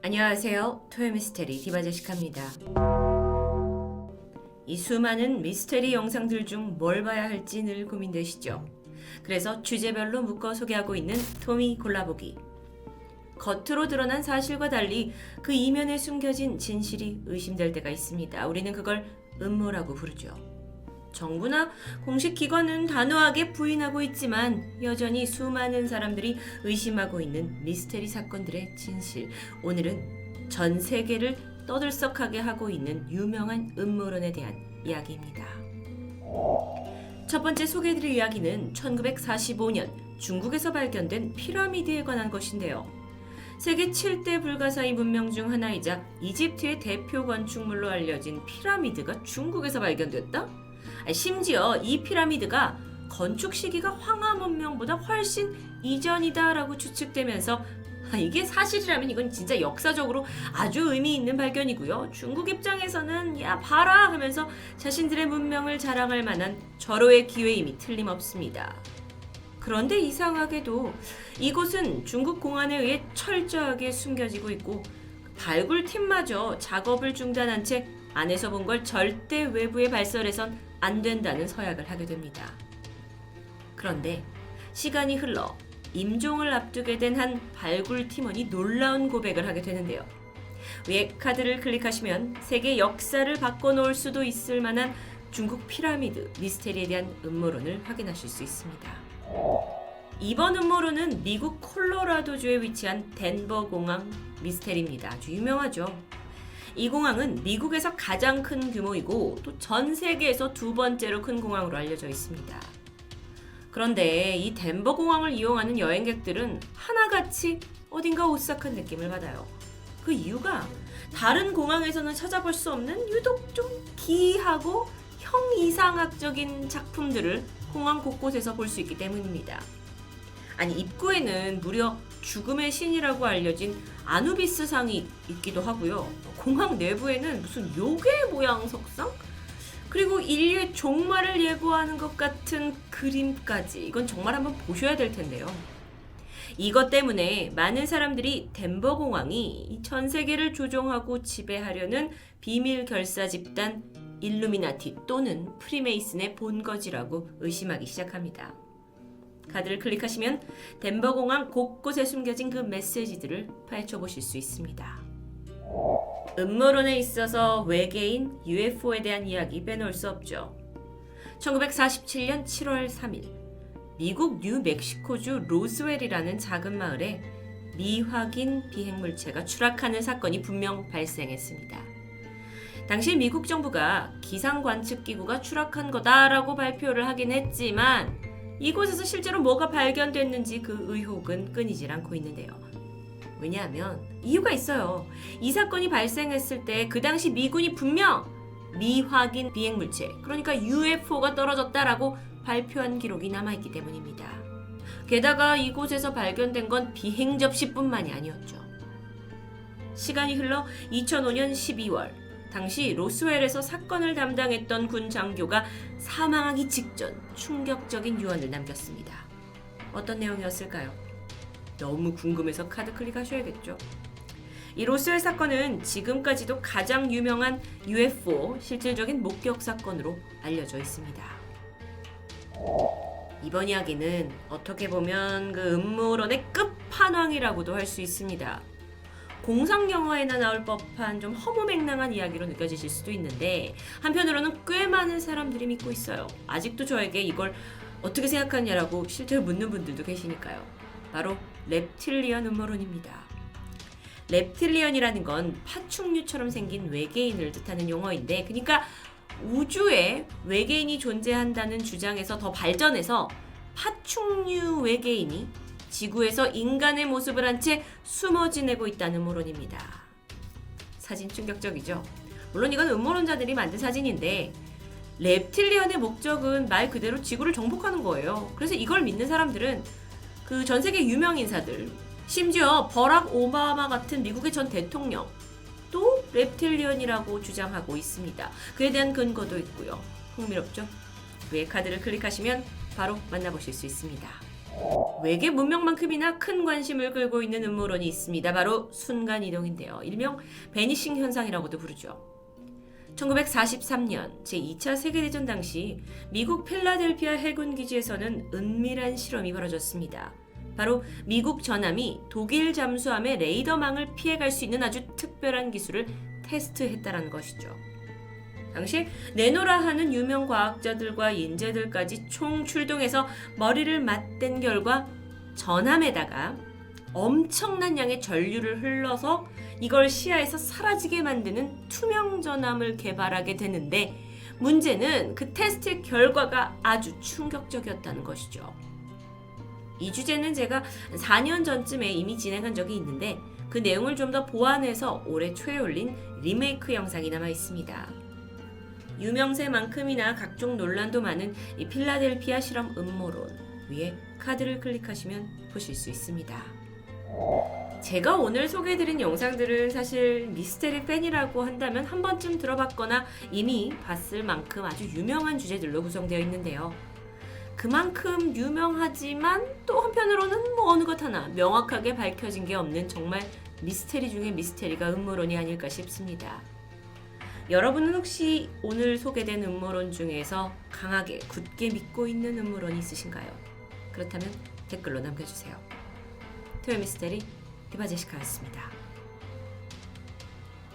안녕하세요. 토요미스테리 디바제시카입니다. 이 수많은 미스테리 영상들 중 뭘 봐야 할지 늘 고민되시죠? 그래서 주제별로 묶어 소개하고 있는 토미 골라보기. 겉으로 드러난 사실과 달리 그 이면에 숨겨진 진실이 의심될 때가 있습니다. 우리는 그걸 음모라고 부르죠. 정부나 공식 기관은 단호하게 부인하고 있지만 여전히 수많은 사람들이 의심하고 있는 미스테리 사건들의 진실. 오늘은 전 세계를 떠들썩하게 하고 있는 유명한 음모론에 대한 이야기입니다. 첫 번째 소개해드릴 이야기는 1945년 중국에서 발견된 피라미드에 관한 것인데요. 세계 7대 불가사의 문명 중 하나이자 이집트의 대표 건축물로 알려진 피라미드가 중국에서 발견됐다? 심지어 이 피라미드가 건축 시기가 황하 문명보다 훨씬 이전이다라고 추측되면서 이게 사실이라면 이건 진짜 역사적으로 아주 의미 있는 발견이고요. 중국 입장에서는 야 봐라 하면서 자신들의 문명을 자랑할 만한 절호의 기회임이 틀림없습니다. 그런데 이상하게도 이곳은 중국 공안에 의해 철저하게 숨겨지고 있고 발굴팀마저 작업을 중단한 채 안에서 본 걸 절대 외부에 발설해선 안 된다는 서약을 하게 됩니다. 그런데 시간이 흘러 임종을 앞두게 된 한 발굴 팀원이 놀라운 고백을 하게 되는데요. 위에 카드를 클릭하시면 세계 역사를 바꿔놓을 수도 있을 만한 중국 피라미드 미스테리에 대한 음모론을 확인하실 수 있습니다. 이번 음모론은 미국 콜로라도주에 위치한 덴버 공항 미스테리입니다. 아주 유명하죠. 이 공항은 미국에서 가장 큰 규모이고 또 전 세계에서 두 번째로 큰 공항으로 알려져 있습니다. 그런데 이 덴버 공항을 이용하는 여행객들은 하나같이 어딘가 오싹한 느낌을 받아요. 그 이유가 다른 공항에서는 찾아볼 수 없는 유독 좀 기이하고 형이상학적인 작품들을 공항 곳곳에서 볼 수 있기 때문입니다. 아니 입구에는 무려 죽음의 신이라고 알려진 아누비스 상이 있기도 하고요. 공항 내부에는 무슨 요괴 모양 석상? 그리고 인류의 종말을 예고하는 것 같은 그림까지. 이건 정말 한번 보셔야 될 텐데요. 이것 때문에 많은 사람들이 덴버 공항이 전 세계를 조종하고 지배하려는 비밀 결사 집단 일루미나티 또는 프리메이슨의 본거지라고 의심하기 시작합니다. 카드를 클릭하시면 덴버 공항 곳곳에 숨겨진 그 메시지들을 파헤쳐 보실 수 있습니다. 음모론에 있어서 외계인 UFO에 대한 이야기 빼놓을 수 없죠. 1947년 7월 3일 미국 뉴멕시코주 로스웰이라는 작은 마을에 미확인 비행물체가 추락하는 사건이 분명 발생했습니다. 당시 미국 정부가 기상관측기구가 추락한 거다라고 발표를 하긴 했지만 이곳에서 실제로 뭐가 발견됐는지 그 의혹은 끊이질 않고 있는데요. 왜냐하면 이유가 있어요. 이 사건이 발생했을 때 그 당시 미군이 분명 미확인 비행물체, 그러니까 UFO가 떨어졌다라고 발표한 기록이 남아있기 때문입니다. 게다가 이곳에서 발견된 건 비행 접시뿐만이 아니었죠. 시간이 흘러 2005년 12월 당시 로스웰에서 사건을 담당했던 군 장교가 사망하기 직전 충격적인 유언을 남겼습니다. 어떤 내용이었을까요? 너무 궁금해서 카드 클릭하셔야겠죠. 이 로스웰 사건은 지금까지도 가장 유명한 UFO 실질적인 목격 사건으로 알려져 있습니다. 이번 이야기는 어떻게 보면 그 음모론의 끝판왕이라고도 할 수 있습니다. 공상 영화에나 나올 법한 좀 허무맹랑한 이야기로 느껴지실 수도 있는데 한편으로는 꽤 많은 사람들이 믿고 있어요. 아직도 저에게 이걸 어떻게 생각하냐라고 실제로 묻는 분들도 계시니까요. 바로 렙틸리언 음모론입니다. 렙틸리언이라는 건 파충류처럼 생긴 외계인을 뜻하는 용어인데 그러니까 우주에 외계인이 존재한다는 주장에서 더 발전해서 파충류 외계인이 지구에서 인간의 모습을 한 채 숨어 지내고 있다는 음모론입니다. 사진 충격적이죠? 물론 이건 음모론자들이 만든 사진인데 렙틸리언의 목적은 말 그대로 지구를 정복하는 거예요. 그래서 이걸 믿는 사람들은 그 전 세계 유명 인사들, 심지어 버락 오바마 같은 미국의 전 대통령 또 렙틸리언이라고 주장하고 있습니다. 그에 대한 근거도 있고요. 흥미롭죠? 위에 카드를 클릭하시면 바로 만나보실 수 있습니다. 외계 문명만큼이나 큰 관심을 끌고 있는 음모론이 있습니다. 바로 순간이동인데요. 일명 베니싱 현상이라고도 부르죠. 1943년 제2차 세계대전 당시 미국 필라델피아 해군 기지에서는 은밀한 실험이 벌어졌습니다. 바로 미국 전함이 독일 잠수함의 레이더망을 피해갈 수 있는 아주 특별한 기술을 테스트했다는 것이죠. 당시 네노라 하는 유명 과학자들과 인재들까지 총 출동해서 머리를 맞댄 결과 전함에다가 엄청난 양의 전류를 흘러서 이걸 시야에서 사라지게 만드는 투명 전함을 개발하게 되는데, 문제는 그 테스트 결과가 아주 충격적이었다는 것이죠. 이 주제는 제가 4년 전쯤에 이미 진행한 적이 있는데 그 내용을 좀 더 보완해서 올해 초에 올린 리메이크 영상이 남아 있습니다. 유명세만큼이나 각종 논란도 많은 이 필라델피아 실험 음모론, 위에 카드를 클릭하시면 보실 수 있습니다. 제가 오늘 소개해드린 영상들은 사실 미스테리 팬이라고 한다면 한 번쯤 들어봤거나 이미 봤을 만큼 아주 유명한 주제들로 구성되어 있는데요. 그만큼 유명하지만 또 한편으로는 어느 것 하나 명확하게 밝혀진 게 없는 정말 미스테리 중에 미스테리가 음모론이 아닐까 싶습니다. 여러분은 혹시 오늘 소개된 음모론 중에서 강하게 굳게 믿고 있는 음모론이 있으신가요? 그렇다면 댓글로 남겨주세요. 토요 미스테리 디바제시카였습니다.